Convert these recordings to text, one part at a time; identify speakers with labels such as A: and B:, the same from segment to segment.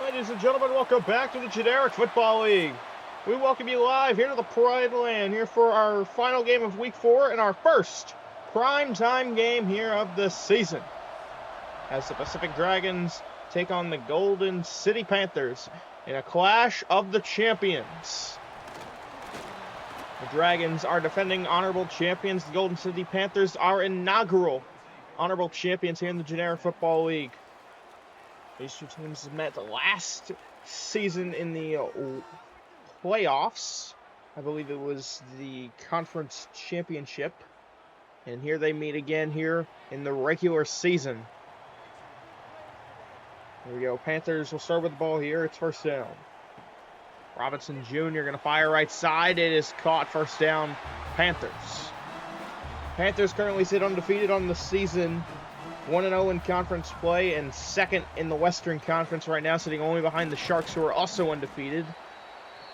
A: Ladies and gentlemen, welcome back to the Generic Football League. We welcome you live here to the Prideland here for our final game of Week 4 and our first primetime game here of the season. As the Pacific Dragons take on the Golden City Panthers in a clash of the champions. The Dragons are defending honorable champions. The Golden City Panthers are inaugural honorable champions here in the Generic Football League. These two teams met last season in the playoffs. I believe it was the conference championship. And here they meet again here in the regular season. Here we go. Panthers will start with the ball here. It's first down. Robinson Jr. going to fire right side. It is caught. First down, Panthers. Panthers currently sit undefeated on the season. 1-0 in conference play and second in the Western Conference right now, sitting only behind the Sharks, who are also undefeated.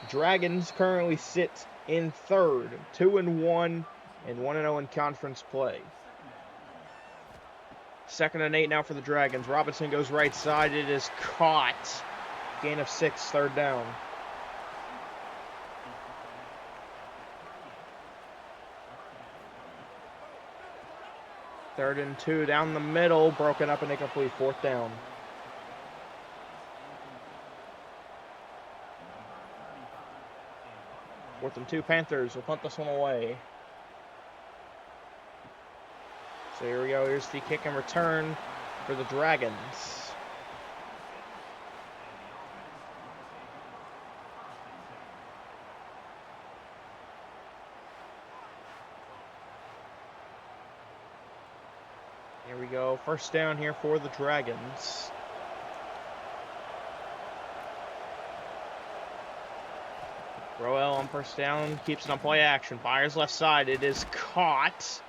A: Dragons currently sit in third, 2-1 and 1-0 in conference play. 2nd and 8 now for the Dragons. Robinson goes right side. It is caught. Gain of 6, third down. Third and 2 down the middle, broken up and incomplete, fourth down. Fourth and 2, Panthers will punt this one away. So here we go, here's the kick and return for the Dragons. Here we go, first down here for the Dragons. Roel on first down, keeps it on play action, fires left side, it is caught.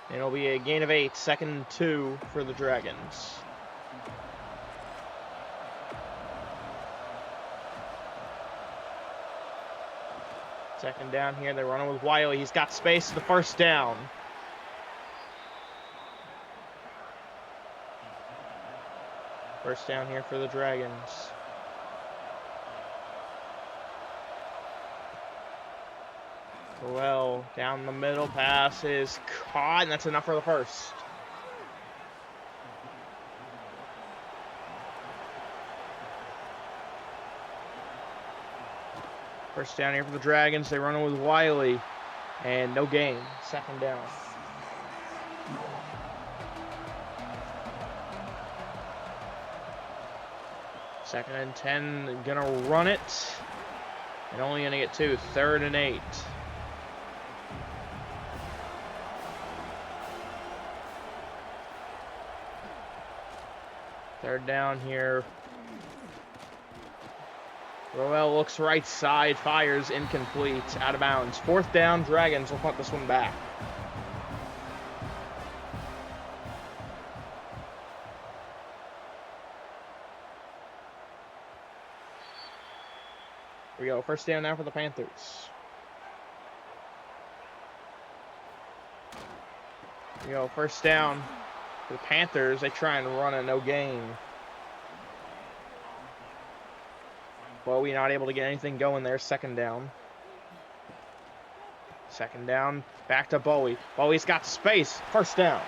A: And it'll be a gain of 8, 2nd and 2 for the Dragons. Second down here, they're running with Wiley, he's got space to the first down. First down here for the Dragons. Well, down the middle, pass is caught, and that's enough for the first. First down here for the Dragons. They run with Wiley, and no gain. Second down. Second and 10, gonna run it, and only gonna get 2. 3rd and 8. Third down here. Roel looks right side, fires incomplete, out of bounds. Fourth down, Dragons will punt this one back. Here we go, first down now for the Panthers. Here we go, first down. For the Panthers, they try and run a no gain. Bowie not able to get anything going there. Second down. Second down, back to Bowie. Bowie's got space. First down.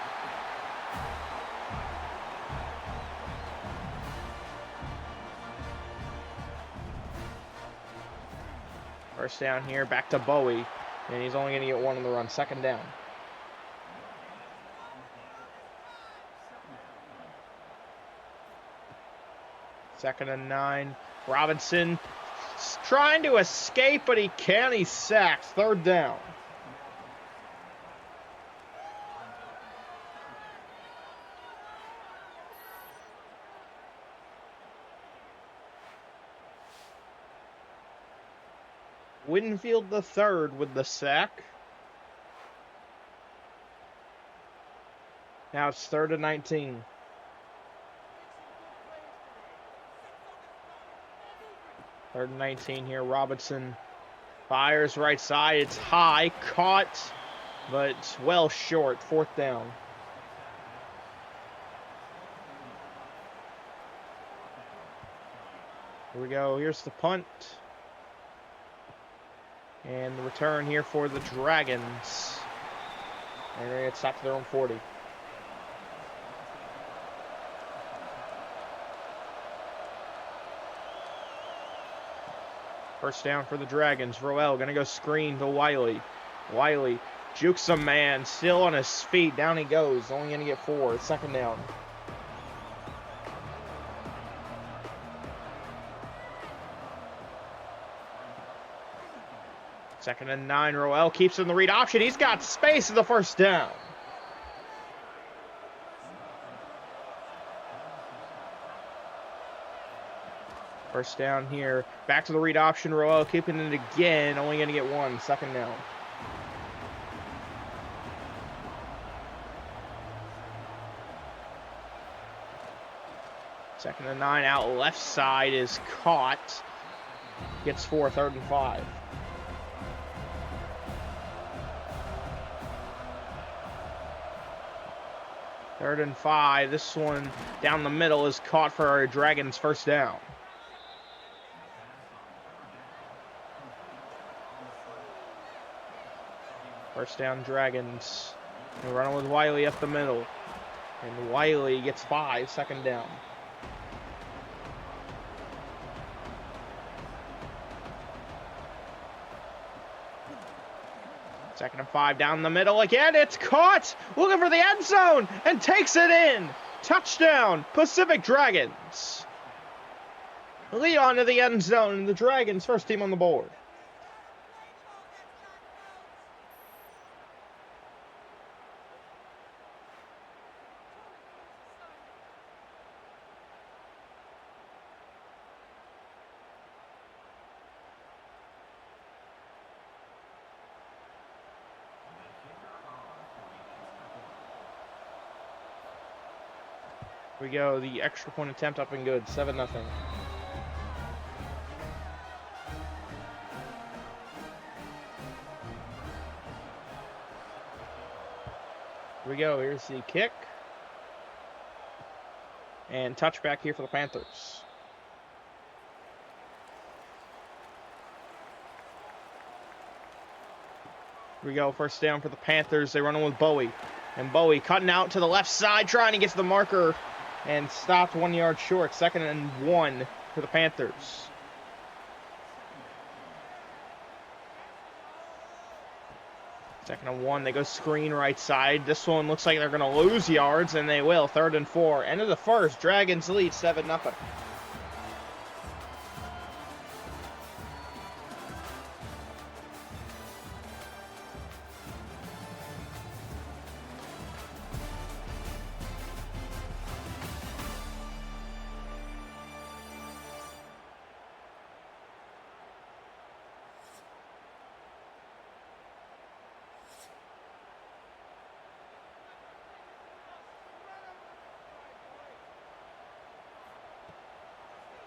A: First down here, back to Bowie. And he's only going to get 1 on the run. Second down. Second and 9. Robinson trying to escape, but he can't. He's sacked. Third down. Winfield the third with the sack. Now it's 3rd and 19. Third and 19 here. Robinson fires right side. It's high. Caught, but well short. Fourth down. Here we go. Here's the punt. And the return here for the Dragons. And they're going to stop to their own 40. First down for the Dragons. Roel going to go screen to Wiley. Wiley jukes a man, still on his feet. Down he goes. Only going to get 4. Second down. Second and 9. Roel keeps in the read option. He's got space in the first down. First down here. Back to the read option. Roel keeping it again. Only going to get 1. Second down. Second and 9. Out left side is caught. Gets 4. Third and 5. Third and 5. This one down the middle is caught for our Dragons' first down. First down, Dragons. They're running with Wiley up the middle. And Wiley gets 5. Second down. Second and 5 down the middle again. It's caught. Looking for the end zone and takes it in. Touchdown, Pacific Dragons. Leon to the end zone, and the Dragons first team on the board. Here we go, the extra point attempt up and good, 7-0. Here we go, here's the kick. And touchback here for the Panthers. Here we go, first down for the Panthers. They run in with Bowie. And Bowie cutting out to the left side, trying to get to the marker. And stopped 1 yard short. Second and 1 for the Panthers. Second and 1. They go screen right side. This one looks like they're going to lose yards, and they will. Third and 4. End of the first. Dragons lead 7-0.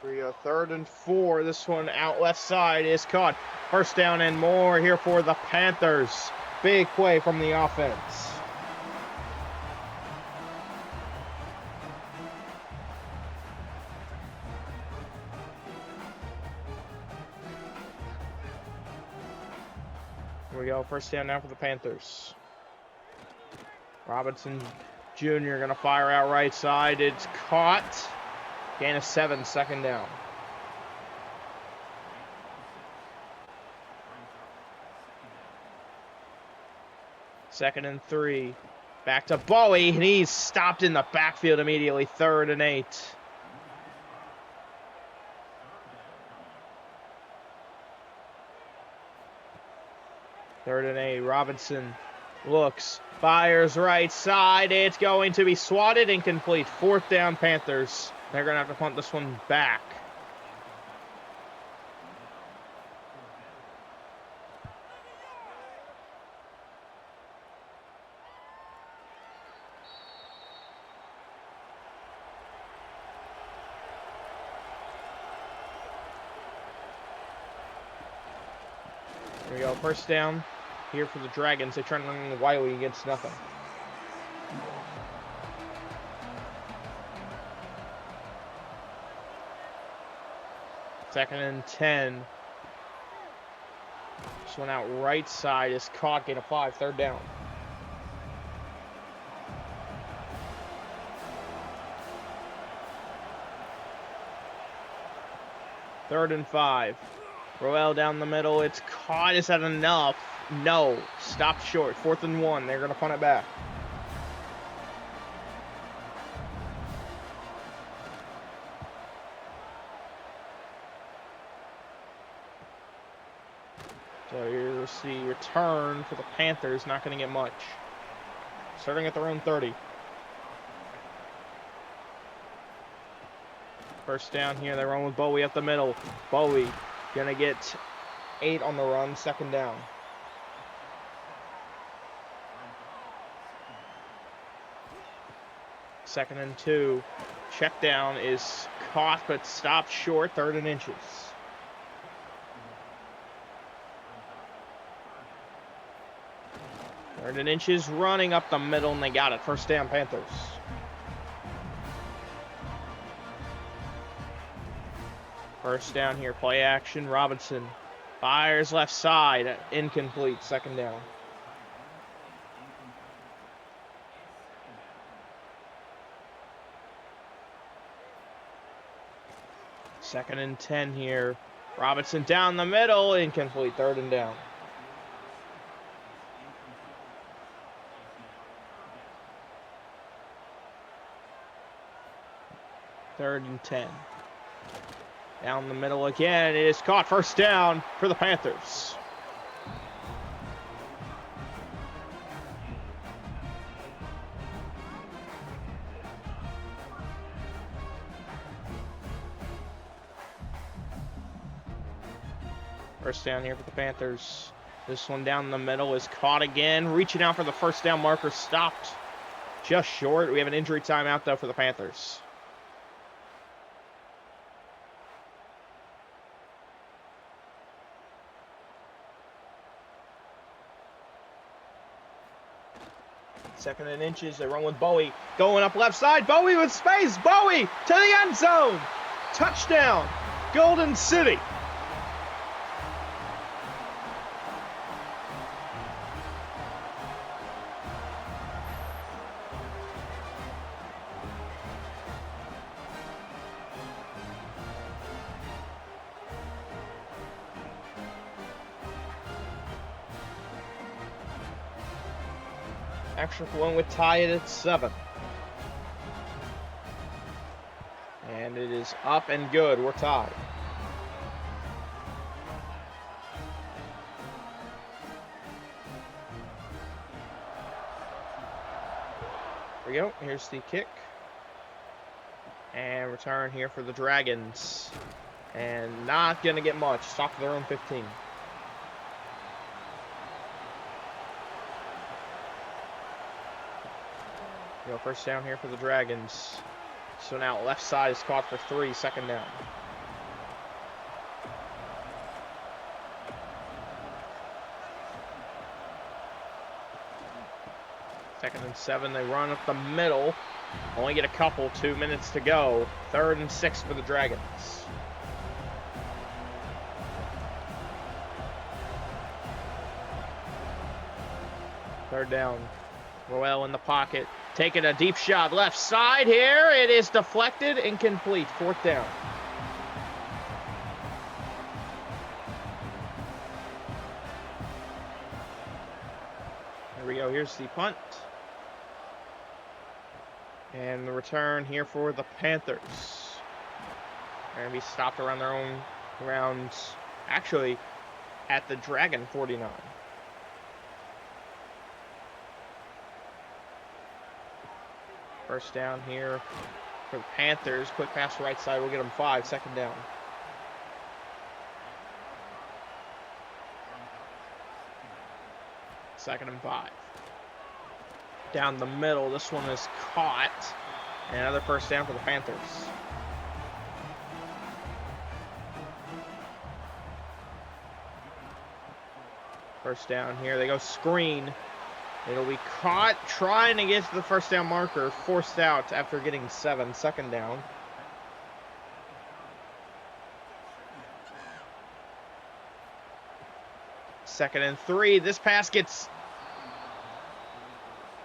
A: Here we go, third and 4. This one out left side is caught. First down and more here for the Panthers. Big play from the offense. Here we go, first down now for the Panthers. Robinson Jr. going to fire out right side. It's caught. Gain of 7, second down. Second and 3. Back to Bowie, and he's stopped in the backfield immediately. Third and 8. Third and 8. Robinson looks, fires right side. It's going to be swatted, incomplete. Fourth down, Panthers. They're going to have to punt this one back. Here we go, first down here for the Dragons. They try to run Wiley against nothing. Second and 10. This one out right side is caught. Gain of 5. Third down. Third and 5. Roel down the middle. It's caught. Is that enough? No. Stopped short. 4th and 1. They're going to punt it back. So here's the return for the Panthers. Not going to get much. Starting at their own 30. First down here. They run with Bowie up the middle. Bowie going to get 8 on the run. Second down. Second and 2. Check down is caught but stopped short. 3rd and inches. Third and inches running up the middle, and they got it. First down, Panthers. First down here, play action. Robinson fires left side, incomplete. Second down. Second and 10 here. Robinson down the middle, incomplete. 3rd and down. Third and 10. Down the middle again. It is caught. First down for the Panthers. First down here for the Panthers. This one down the middle is caught again. Reaching out for the first down marker. Stopped just short. We have an injury timeout, though, for the Panthers. Second and inches. They run with Bowie. Going up left side. Bowie with space. Bowie to the end zone. Touchdown. Golden City. Extra point would tie it at 7. And it is up and good. We're tied. Here we go. Here's the kick. And return here for the Dragons. And not going to get much. Stop to their own 15. Go first down here for the Dragons. So now left side is caught for 3. Second down. Second and 7. They run up the middle. Only get a couple. 2 minutes to go. 3rd and 6 for the Dragons. Third down. Roel in the pocket. Taking a deep shot left side here. It is deflected, incomplete. 4th down. There we go. Here's the punt. And the return here for the Panthers. They're going to be stopped around their own grounds. Actually, at the Dragon 49. First down here for the Panthers. Quick pass right side. We'll get them 5. Second down. Second and 5. Down the middle. This one is caught. And another first down for the Panthers. First down here. They go screen. It'll be caught trying to get to the first down marker. Forced out after getting 7. Second down. 2nd and 3. This pass gets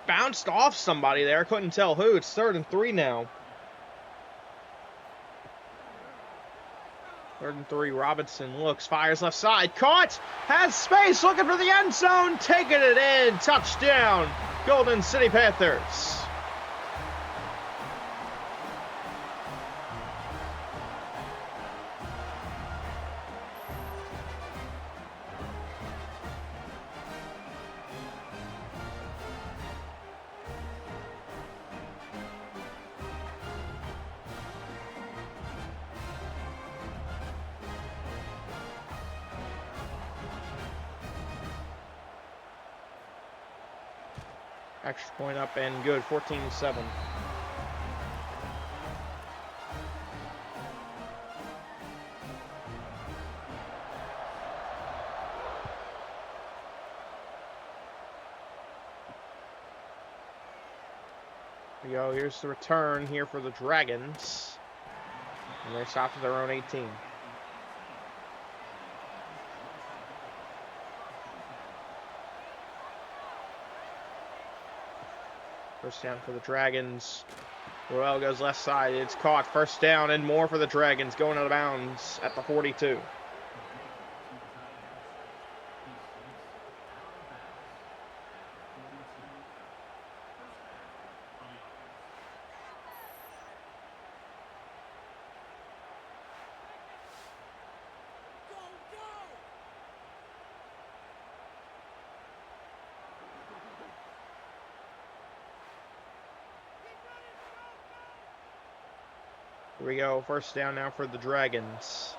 A: bounced off somebody there. Couldn't tell who. It's 3rd and 3 now. 3rd and 3. Robinson looks, fires left side. Caught. Has space. Looking for the end zone. Taking it in. Touchdown. Golden City Panthers. Extra point up and good, 14-7. Here we go, here's the return here for the Dragons. And they're stopped at their own 18. First down for the Dragons. Royale goes left side. It's caught. First down and more for the Dragons. Going out of bounds at the 42. Here we go. First down now for the Dragons.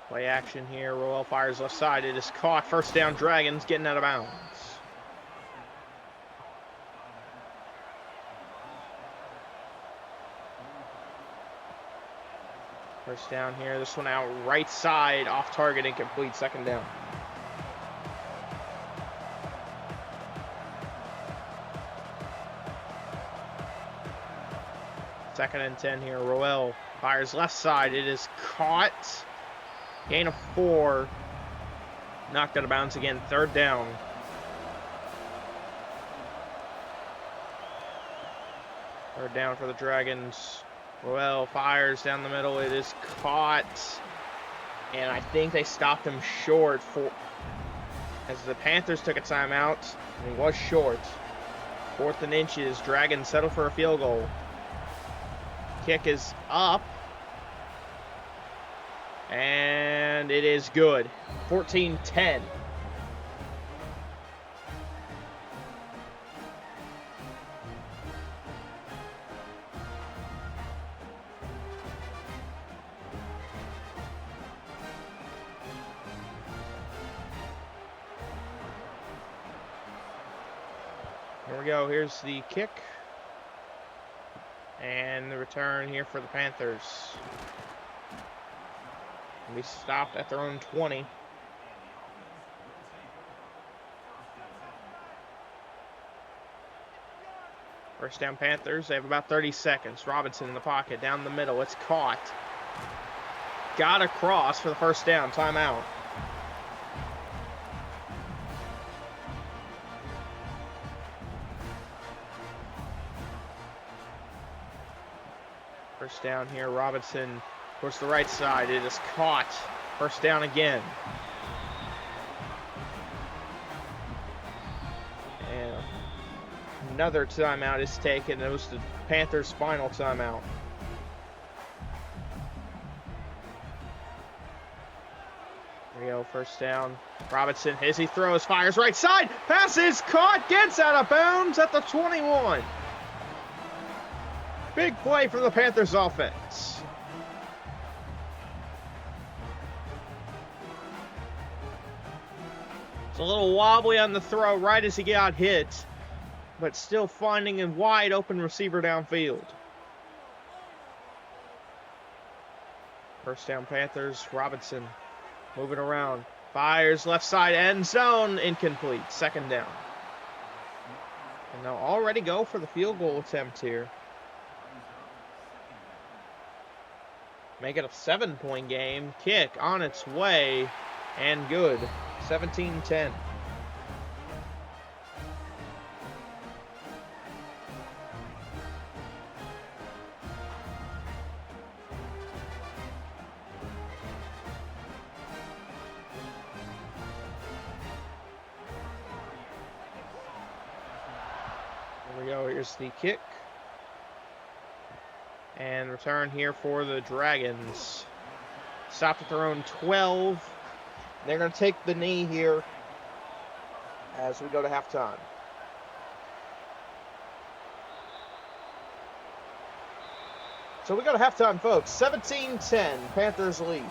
A: Play action here. Royale fires left side. It is caught. First down, Dragons getting out of bounds. First down here. This one out right side. Off target, incomplete. 2nd down. Second and 10 here. Roel fires left side. It is caught. Gain of 4. Knocked out of bounds again. 3rd down. Third down for the Dragons. Roel fires down the middle. It is caught. And I think they stopped him short for as the Panthers took a timeout. And he was short. 4th and inches. Dragons settle for a field goal. Kick is up. And it is good. 14-10. Here we go. Here's the kick. And the return here for the Panthers. We stopped at their own 20. First down Panthers. They have about 30 seconds. Robinson in the pocket. Down the middle. It's caught. Got across for the first down. Timeout. First down here, Robinson towards the right side. It is caught. First down again. And another timeout is taken. It was the Panthers' final timeout. There we go, first down. Robinson, as he throws, fires right side. Pass is caught, gets out of bounds at the 21. Big play for the Panthers offense. It's a little wobbly on the throw right as he got hit, but still finding a wide open receiver downfield. First down Panthers, Robinson moving around. Fires left side end zone, incomplete. 2nd down. And they'll already go for the field goal attempt here. Make it a 7-point game. Kick on its way and good. 17-10. Here we go. Here's the kick. And return here for the Dragons. Stopped at their own 12. They're going to take the knee here as we go to halftime. So we go to halftime, folks. 17-10. Panthers lead.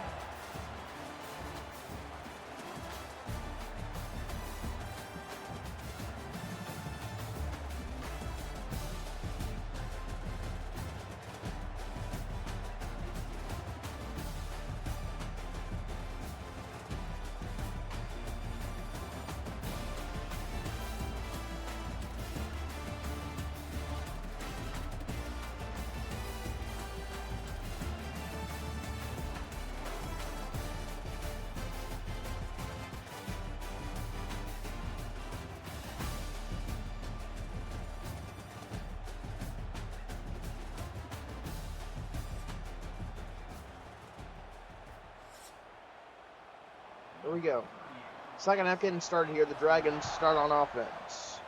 A: Here we go. Second half getting started here. The Dragons start on offense.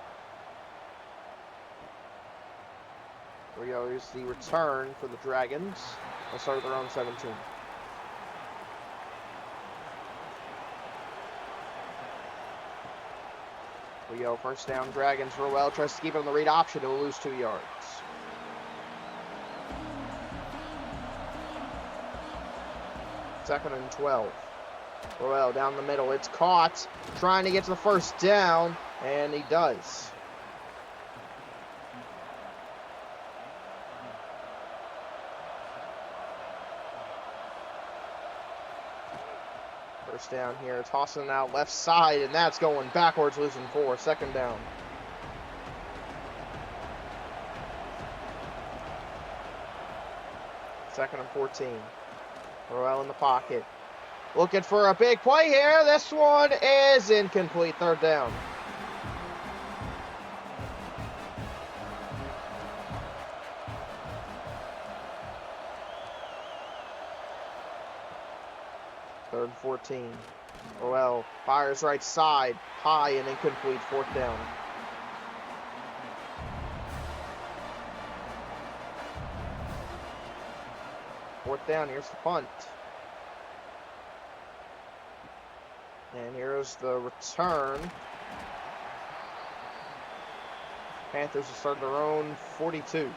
A: Here we go. Here's the return for the Dragons. They'll start at their own 17. Here we go. First down, Dragons. Rowell tries to keep it on the read option. He'll lose 2 yards. Second and 12. Rowell down the middle. It's caught. Trying to get to the first down, and he does. First down here. Tossing it out left side, and that's going backwards, losing 4. Second down. Second and 14. Rowell in the pocket. Looking for a big play here. This one is incomplete. Third down. Third and 14. Rowell fires right side. High and incomplete. Fourth down. Fourth down. Here's the punt. And here's the return. Panthers will start their own 42.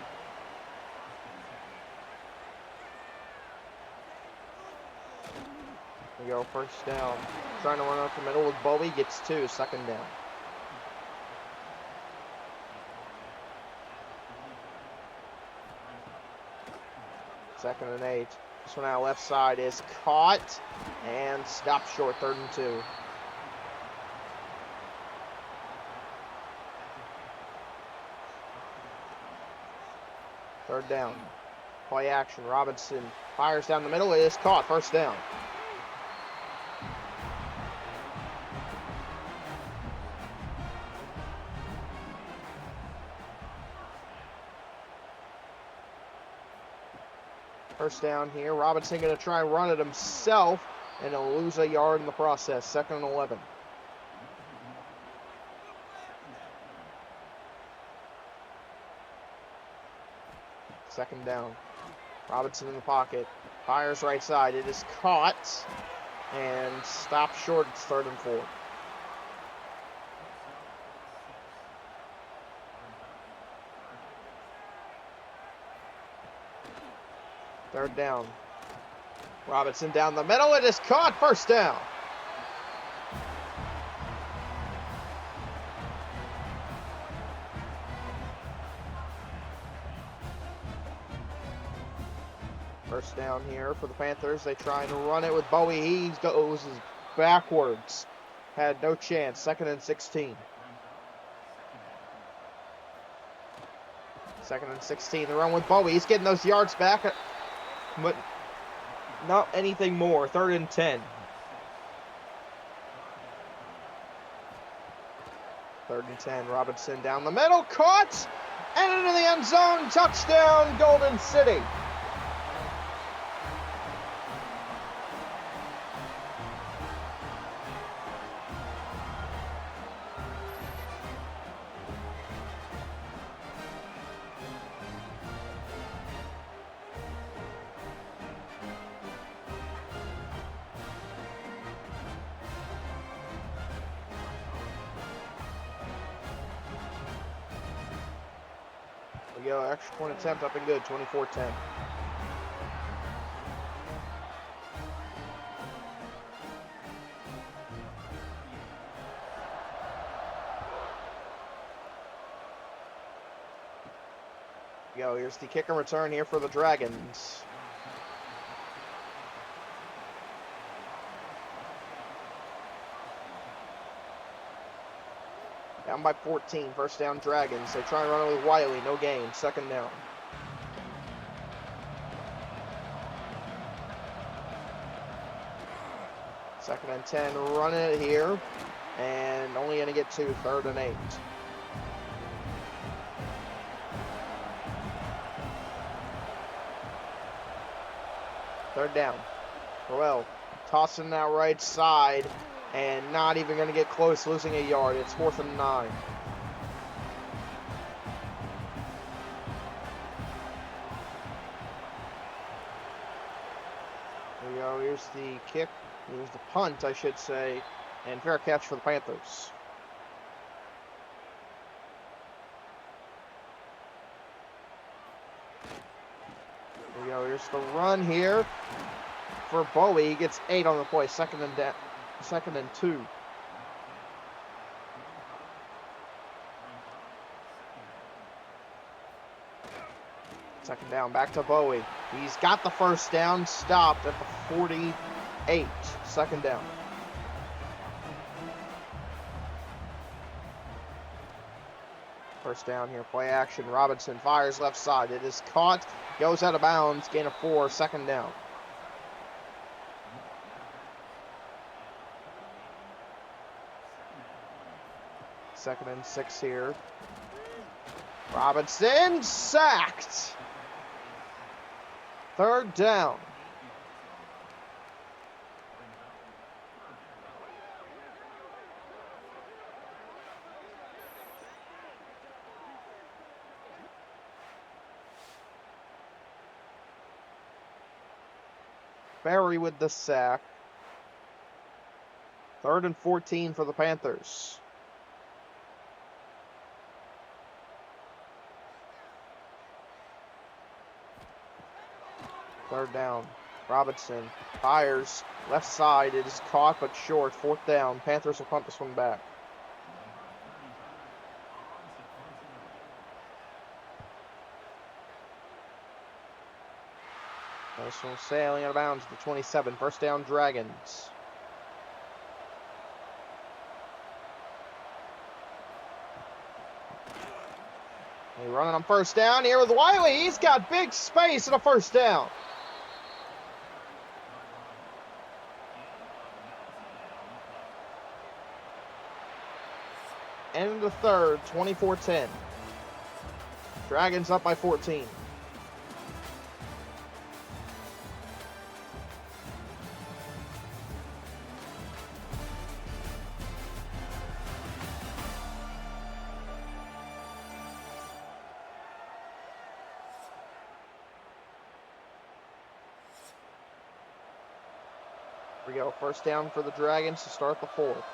A: We go first down. Trying to run up the middle with Bowie. Gets 2. Second down. Second and 8. This one out left side is caught and stopped short. Third and 2. Third down. Play action. Robinson fires down the middle. It is caught. First down. First down here. Robinson going to try and run it himself, and he'll lose a yard in the process. Second and 11. Second down. Robinson in the pocket. Fires right side. It is caught and stopped short. It's third and 4. Third down. Robinson down the middle. It is caught. First down. First down here for the Panthers. They try and run it with Bowie. He goes backwards. Had no chance. Second and 16. Second and 16. The run with Bowie. He's getting those yards back. But Not anything more. 3rd and 10. 3rd and 10. Robinson down the middle. Caught! And into the end zone. Touchdown, Golden City. We go, extra point attempt up and good, 24-10. Go, here's the kick and return here for the Dragons. Down by 14, 1st down Dragons. They try and run it with Wiley, no gain, 2nd down. Second and 10, running it here, and only going to get 2, 3rd and 8. Third down. Well, tossing that right side, and not even going to get close, losing a yard. It's 4th and 9. There we go. Here's the kick. Here's the punt, I should say. And fair catch for the Panthers. There we go. Here's the run here for Bowie. He gets 8 on the play. 2nd and 2. Second down, back to Bowie. He's got the 1st down, stopped at the 48. 2nd down. First down here, play action. Robinson fires left side. It is caught, goes out of bounds, gain of 4, 2nd down. Second and 6 here. Robinson sacked. 3rd down. Barry with the sack. 3rd and 14 for the Panthers. Third down. Robinson fires left side. It is caught but short. 4th down. Panthers will punt this one back. This one sailing out of bounds to the 27. 1st down Dragons. They running on 1st down here with Wiley. He's got big space and a 1st down. End of the 3rd, 24-10. Dragons up by 14. Here we go, 1st down for the Dragons to start the 4th.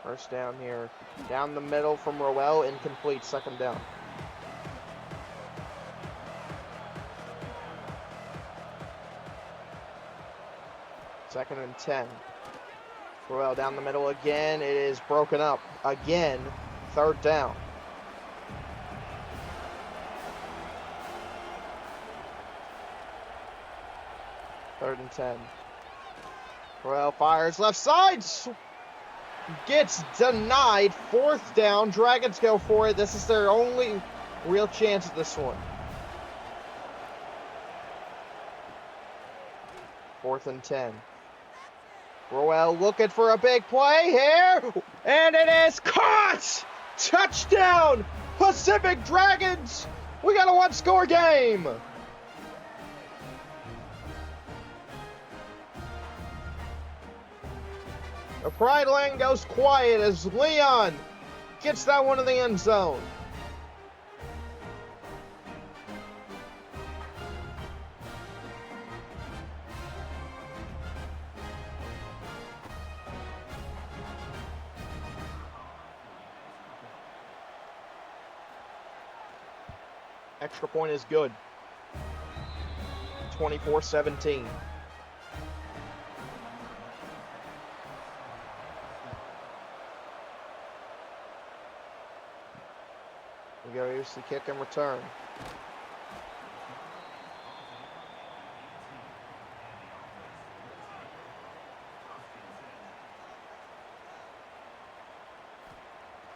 A: 1st down here. Down the middle from Rowell, incomplete, 2nd down. Second and 10. Rowell down the middle again. It is broken up again. 3rd down. Third and 10. Rowell fires left side. Gets denied. 4th down. Dragons go for it. This is their only real chance at this one. 4th and 10. Roel looking for a big play here, and it is caught! Touchdown, Pacific Dragons! We got a one-score game! The Prideland goes quiet as Leon gets that one in the end zone. Extra point is good. 24-17. We go, here's the kick and return.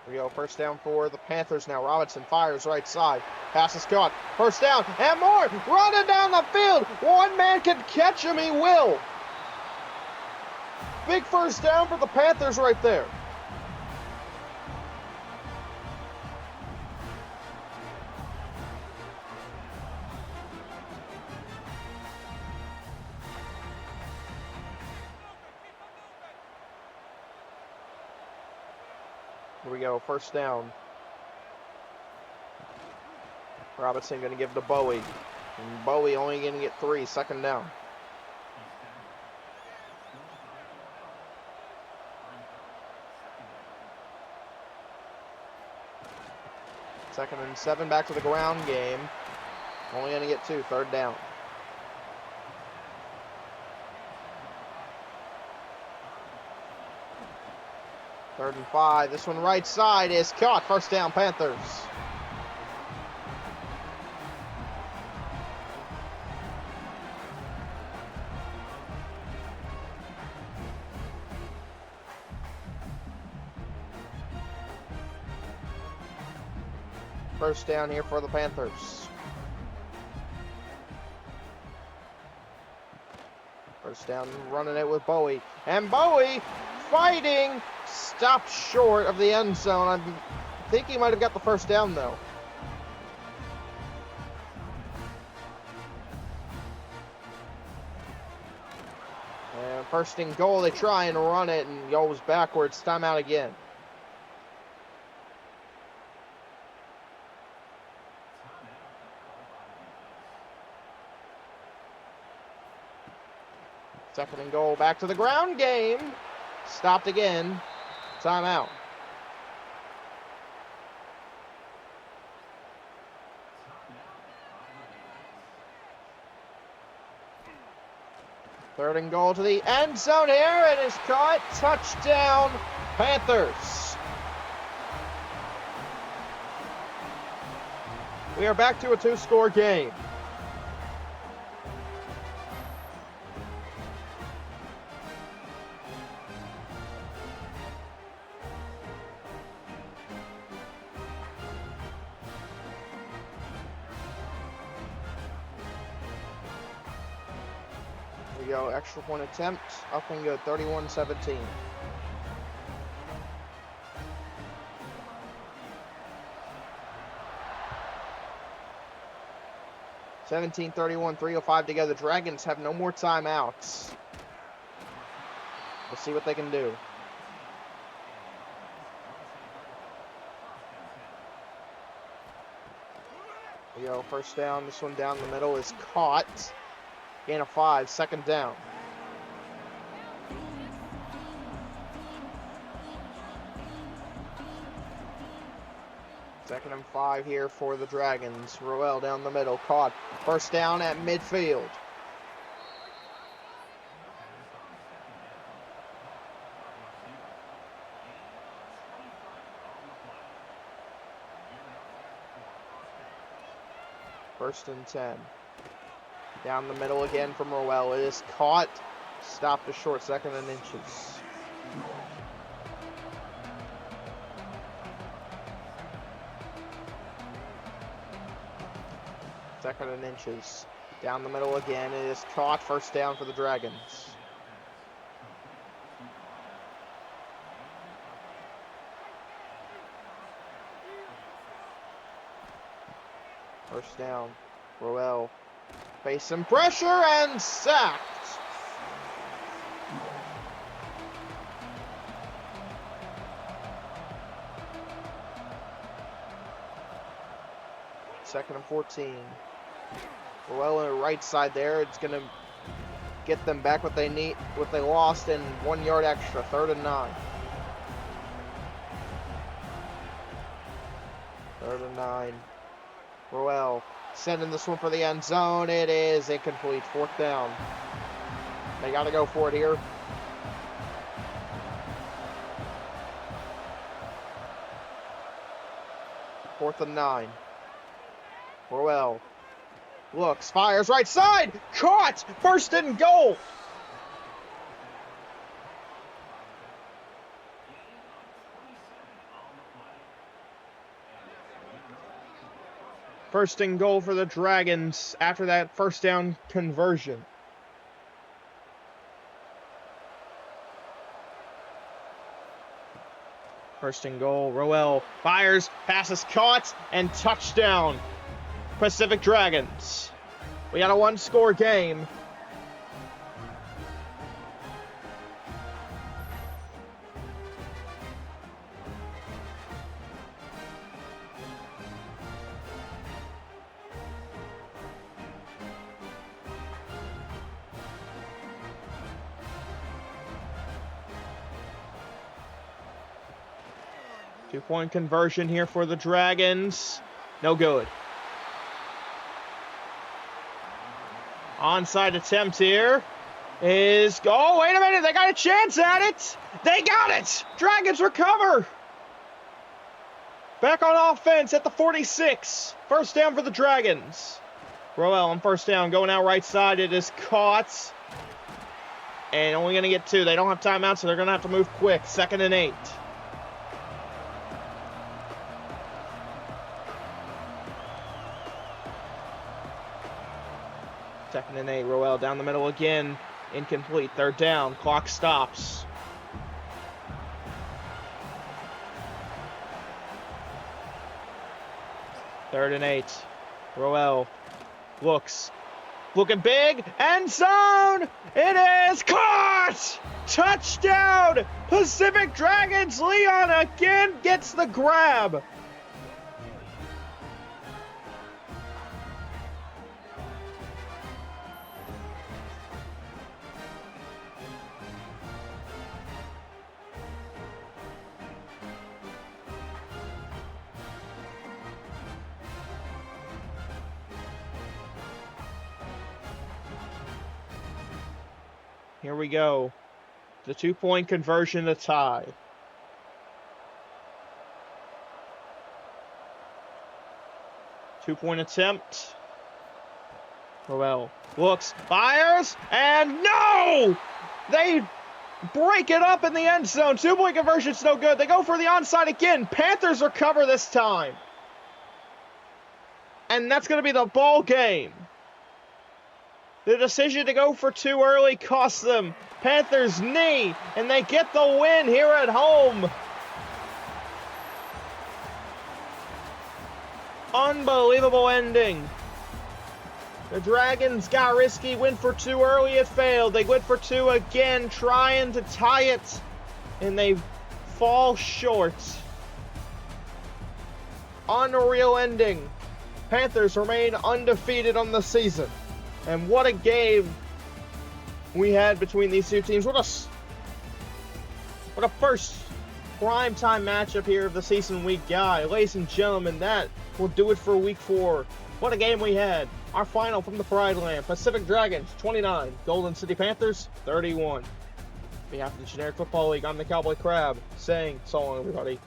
A: We go, first down for the Panthers now. Robinson fires right side. Pass is caught. First down and more. Running down the field. One man can catch him. He will. Big first down for the Panthers right there. Here we go, first down. Robinson going to give to Bowie. And Bowie only going to get 3, second down. Second and 7, back to the ground game. Only going to get 2, third down. Third and 5. This one right side is caught. First down, Panthers. First down here for the Panthers. First down, running it with Bowie. And Bowie fighting. Stopped short of the end zone. I think he might have got the first down, though. And first and goal, they try and run it and goes backwards. Timeout again. Second and goal, back to the ground game. Stopped again. Timeout. Third and goal to the end zone here. It is caught. Touchdown, Panthers. We are back to a 2-score game. We go, extra point attempt, up and go, 31-17. (17-31), 3:05 to go. The Dragons have no more timeouts. We'll see what they can do. We go, first down. This one down the middle is caught. Gain of 5, second down. Second and 5 here for the Dragons. Roel down the middle, caught. First down at midfield. First and 10. Down the middle again from Roel. It is caught. Stopped a short, second and inches. Second and inches. Down the middle again. It is caught. First down for the Dragons. First down. Roel facing pressure and sacked. Second and 14. Roel on the right side there. It's going to get them back what they need, what they lost, in 1 yard extra. 3rd and 9. 3rd and 9. Roel sending this one for the end zone. It is incomplete. 4th down. They got to go for it here. Fourth and 9. Roel looks, fires right side, caught, 1st and goal. First and goal for the Dragons after that first down conversion. First and goal, Roel fires, passes caught, and touchdown. Pacific Dragons. We got a 1-score game. Two-point conversion here for the Dragons. No good. Onside attempt here is... Oh, wait a minute. They got a chance at it. They got it. Dragons recover. Back on offense at the 46. First down for the Dragons. Roel on first down going out right side. It is caught. And only going to get 2. They don't have timeouts, so they're going to have to move quick. 2nd and 8. Second and 8, Roel down the middle again. Incomplete. 3rd down. Clock stops. Third and 8. Roel looks. Looking big. End zone. It is caught. Touchdown. Pacific Dragons. Leon again gets the grab. Here we go. The 2-point conversion to tie. Two-point attempt. Roel looks, fires, and no! They break it up in the end zone. 2-point conversion's no good. They go for the onside again. Panthers recover this time. And that's going to be the ball game. The decision to go for 2 early cost them Panthers' knee, and they get the win here at home. Unbelievable ending. The Dragons got risky, went for 2 early, it failed. They went for 2 again, trying to tie it, and they fall short. Unreal ending. Panthers remain undefeated on the season. And what a game we had between these two teams. What a first primetime matchup here of the season we got. Ladies and gentlemen, that will do it for week 4. What a game we had. Our final from the Prideland. Pacific Dragons, 29. Golden City Panthers, 31. On behalf of the Generic Football League, I'm the Cowboy Crab, saying so long, everybody.